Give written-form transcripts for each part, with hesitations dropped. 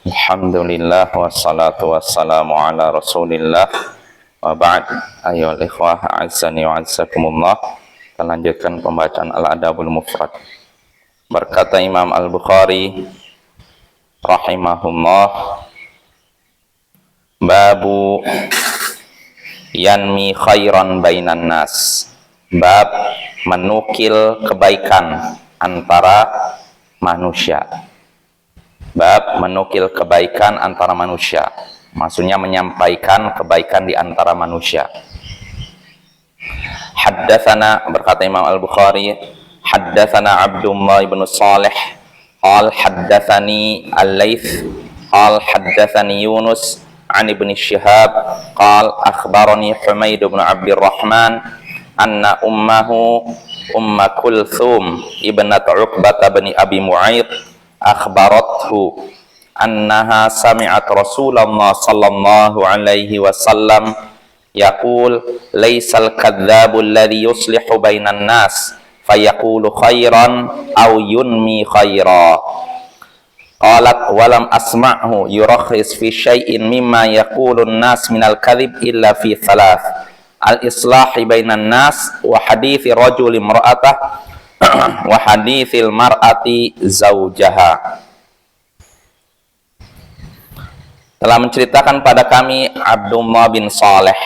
Alhamdulillah wassalatu wassalamu ala Rasulillah wa ba'd. Ayyuhal ikhwah a'azzani wa a'azzakumullah. Kita lanjutkan pembacaan Al-Adabul Mufrad. Berkata Imam Al-Bukhari rahimahullah, babu yanmi khairan bainan nas. Bab menukil kebaikan antara manusia. Bab menukil kebaikan antara manusia, maksudnya menyampaikan kebaikan di antara manusia. Haddatsana, berkata Imam Al-Bukhari, haddatsana Abdullah ibn Salih qal haddatsani Al-Laits qal haddatsani Yunus an ibn Shihab qal akhbarani Humaid ibn Abdurrahman anna ummahu Umma Kulthum ibnat Uqbah bin Abi Mu'ayth akhbarathu annaha sami'at Rasulullah sallallahu alaihi wasallam yaqul laysal kadzdzabu alladhi yuslihu bainan nas fayaqulu khairan aw yunmi khaira. Qalat walam asma'hu yurakhis fi syai'in mimma yaqulun nas minal kadhib illa fi thalath: al-islahi bainan nas wa hadithi rajuli imra'atah wa hadithil mar'ati zaujaha. Telah menceritakan pada kami Abdullah bin Saleh,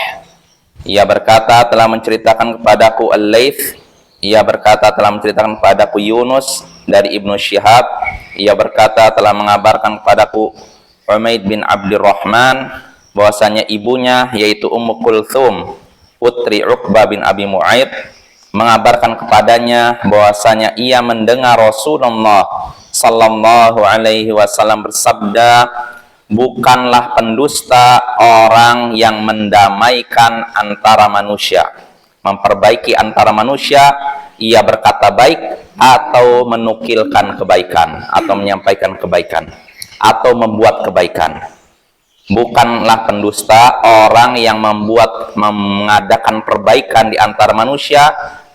ia berkata telah menceritakan kepadaku Al-Laits, ia berkata telah menceritakan kepadaku Yunus dari Ibnu Syihab, ia berkata telah mengabarkan kepadaku Humaid bin Abdurrahman bahwasanya ibunya yaitu Ummu Kulthum putri Uqbah bin Abi Mu'ayth mengabarkan kepadanya bahwasanya ia mendengar Rasulullah sallallahu alaihi wasallam bersabda, bukanlah pendusta orang yang mendamaikan antara manusia, memperbaiki antara manusia, ia berkata baik atau menukilkan kebaikan atau menyampaikan kebaikan atau membuat kebaikan. Bukanlah pendusta orang yang mengadakan perbaikan di antara manusia,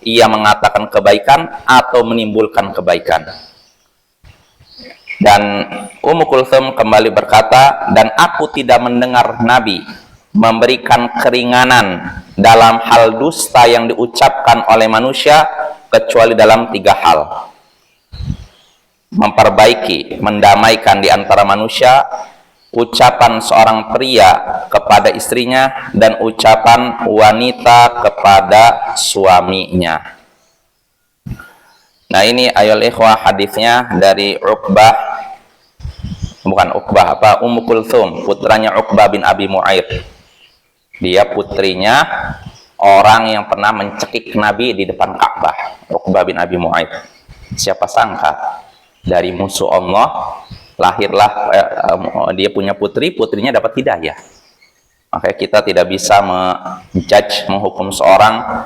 ia mengatakan kebaikan atau menimbulkan kebaikan. Dan Ummu Kulthum kembali berkata, dan aku tidak mendengar Nabi memberikan keringanan dalam hal dusta yang diucapkan oleh manusia kecuali dalam 3 hal: memperbaiki, mendamaikan di antara manusia, ucapan seorang pria kepada istrinya, dan ucapan wanita kepada suaminya. Nah, ini ayol ikhwah hadisnya dari Ummu Kulthum, putranya Uqbah bin Abi Mu'ayth. Dia putrinya orang yang pernah mencekik Nabi di depan Ka'bah, Uqbah bin Abi Mu'ayth. Siapa sangka dari musuh Allah lahirlah dia punya putrinya dapat hidayah. Makanya kita tidak bisa menjudge, menghukum seorang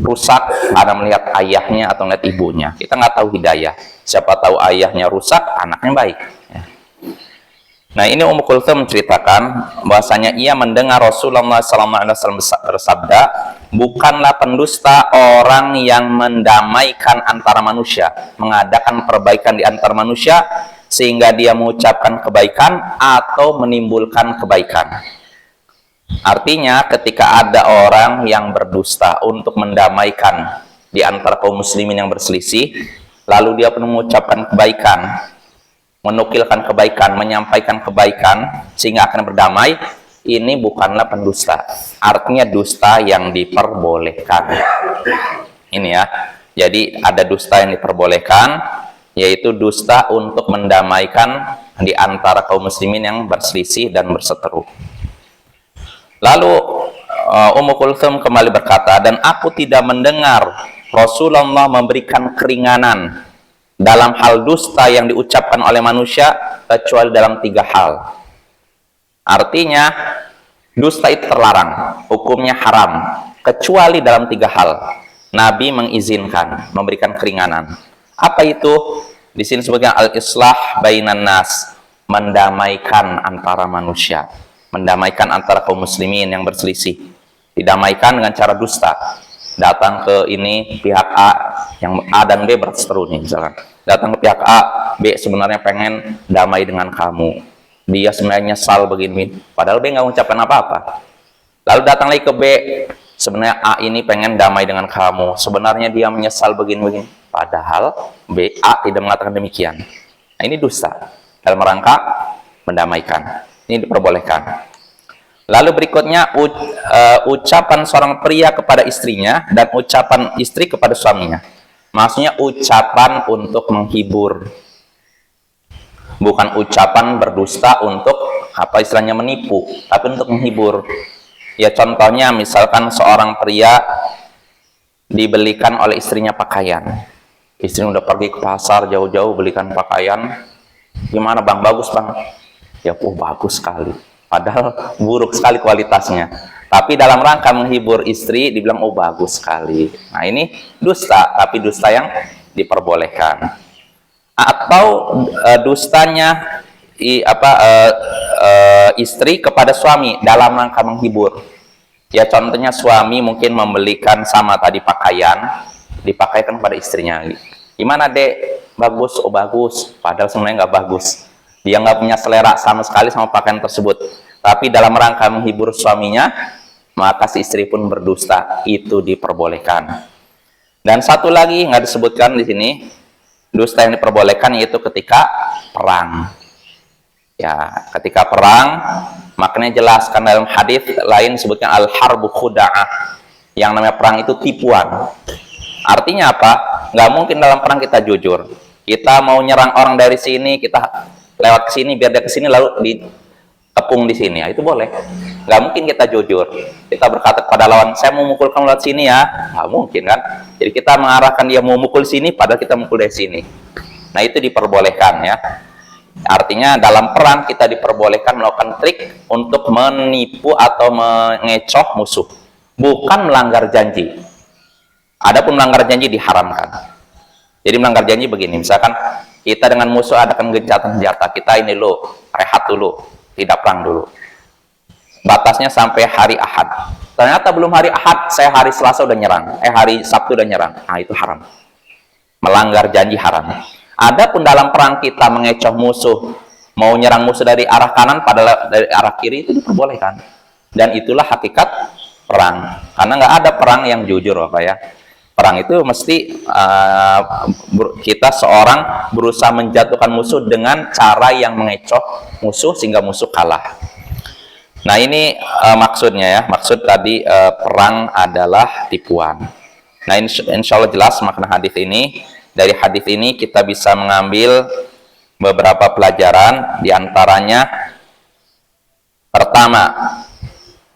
rusak karena melihat ayahnya atau melihat ibunya. Kita nggak tahu hidayah. Siapa tahu ayahnya rusak, anaknya baik. Nah, ini Ummu Kulthum menceritakan bahwasanya ia mendengar Rasulullah SAW bersabda, bukanlah pendusta orang yang mendamaikan antara manusia, mengadakan perbaikan di antara manusia sehingga dia mengucapkan kebaikan atau menimbulkan kebaikan. Artinya ketika ada orang yang berdusta untuk mendamaikan di antara kaum muslimin yang berselisih, lalu dia pun mengucapkan kebaikan, menukilkan kebaikan, menyampaikan kebaikan sehingga akan berdamai, ini bukanlah pendusta. Artinya dusta yang diperbolehkan. Ini ya. Jadi ada dusta yang diperbolehkan, yaitu dusta untuk mendamaikan di antara kaum muslimin yang berselisih dan berseteru. Lalu Ummu Kulthum kembali berkata, dan aku tidak mendengar Rasulullah memberikan keringanan dalam hal dusta yang diucapkan oleh manusia kecuali dalam 3 hal. Artinya dusta itu terlarang, hukumnya haram, kecuali dalam 3 hal. Nabi mengizinkan, memberikan keringanan. Apa itu? Di sini sebutnya al-islah bainan nas, mendamaikan antara manusia, mendamaikan antara kaum muslimin yang berselisih. Didamaikan dengan cara dusta. Datang ke ini pihak A, yang A dan B berseteru nih misalkan. Datang ke pihak A, B sebenarnya pengen damai dengan kamu. dia sebenarnya nyesal begini, padahal B nggak mengucapkan apa-apa. Lalu datang lagi ke B, sebenarnya A ini pengen damai dengan kamu, sebenarnya dia menyesal begini-begini, padahal A tidak mengatakan demikian. Nah, ini dusta dalam rangka mendamaikan. Ini diperbolehkan. Lalu berikutnya ucapan seorang pria kepada istrinya dan ucapan istri kepada suaminya. Maksudnya ucapan untuk menghibur, bukan ucapan berdusta untuk apa istilahnya menipu, tapi untuk menghibur. Ya contohnya misalkan seorang pria dibelikan oleh istrinya pakaian. Istrinya udah pergi ke pasar jauh-jauh belikan pakaian. Gimana bang? Bagus bang? Ya bagus sekali. Padahal buruk sekali kualitasnya. Tapi dalam rangka menghibur istri dibilang bagus sekali. Nah ini dusta, tapi dusta yang diperbolehkan. Atau dustanya istri kepada suami dalam rangka menghibur. Ya contohnya suami mungkin membelikan sama tadi pakaian, dipakaikan pada istrinya. Gimana dek? Bagus, bagus. Padahal sebenarnya nggak bagus. Dia nggak punya selera sama sekali sama pakaian tersebut. Tapi dalam rangka menghibur suaminya, maka si istri pun berdusta. Itu diperbolehkan. Dan satu lagi nggak disebutkan di sini, dusta yang diperbolehkan yaitu ketika perang. Ya, ketika perang, maknanya jelaskan dalam hadis lain sebutkan al-harbu khuda'ah. Yang namanya perang itu tipuan. Artinya apa? Nggak mungkin dalam perang kita jujur. Kita mau nyerang orang dari sini, kita lewat ke sini biar dia ke sini lalu dikepung di sini. Ya, itu boleh. Nggak mungkin kita jujur. Kita berkata kepada lawan, saya mau mukul kamu lewat sini ya. Nggak mungkin kan? Jadi kita mengarahkan dia mau mukul sini, padahal kita mukul dari sini. Nah itu diperbolehkan ya. Artinya dalam perang kita diperbolehkan melakukan trik untuk menipu atau mengecoh musuh. Bukan melanggar janji. Adapun melanggar janji diharamkan. Jadi melanggar janji begini, misalkan kita dengan musuh adakan gencatan senjata, kita ini dulu, rehat dulu, tidak perang dulu. Batasnya sampai hari Ahad. Ternyata belum hari Ahad, saya hari Selasa udah nyerang, hari Sabtu udah nyerang. Nah itu haram. Melanggar janji haram. Adapun dalam perang kita mengecoh musuh, mau nyerang musuh dari arah kanan pada dari arah kiri, itu diperbolehkan. Dan itulah hakikat perang. Karena nggak ada perang yang jujur, Bapak ya. Perang itu mesti kita seorang berusaha menjatuhkan musuh dengan cara yang mengecoh musuh sehingga musuh kalah. Nah ini maksudnya ya, maksud tadi perang adalah tipuan. Nah insya Allah jelas makna hadis ini. Dari hadis ini kita bisa mengambil beberapa pelajaran, diantaranya pertama,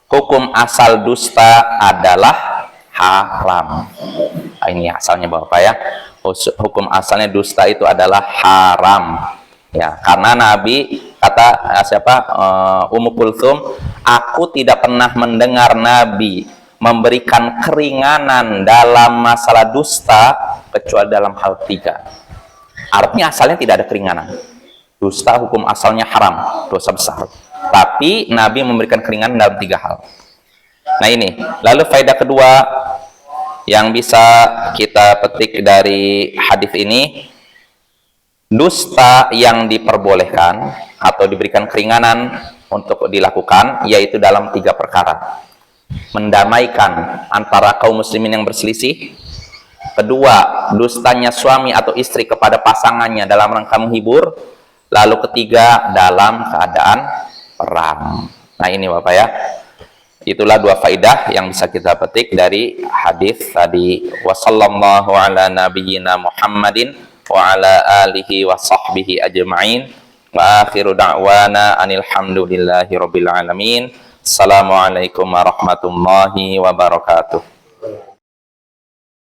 hukum asal dusta adalah haram. Nah, ini asalnya Bapak ya. Hukum asalnya dusta itu adalah haram. Ya, karena Nabi kata Ummu Kulthum, aku tidak pernah mendengar Nabi memberikan keringanan dalam masalah dusta kecuali dalam hal 3. Artinya asalnya tidak ada keringanan. Dusta hukum asalnya haram, dosa besar. Tapi Nabi memberikan keringanan dalam 3 hal. Nah ini, lalu faedah kedua yang bisa kita petik dari hadis ini, dusta yang diperbolehkan atau diberikan keringanan untuk dilakukan yaitu dalam 3 perkara. Mendamaikan antara kaum muslimin yang berselisih. Kedua, dustanya suami atau istri kepada pasangannya dalam rangka menghibur. Lalu ketiga, dalam keadaan perang. Nah ini Bapak ya. Itulah 2 faidah yang bisa kita petik dari hadis tadi. Wassallallahu ala nabiyyina Muhammadin wa ala alihi wa sahbihi ajma'in. Wa akhiru da'wana anil hamdulillahi rabbil alamin. Assalamualaikum warahmatullahi wabarakatuh.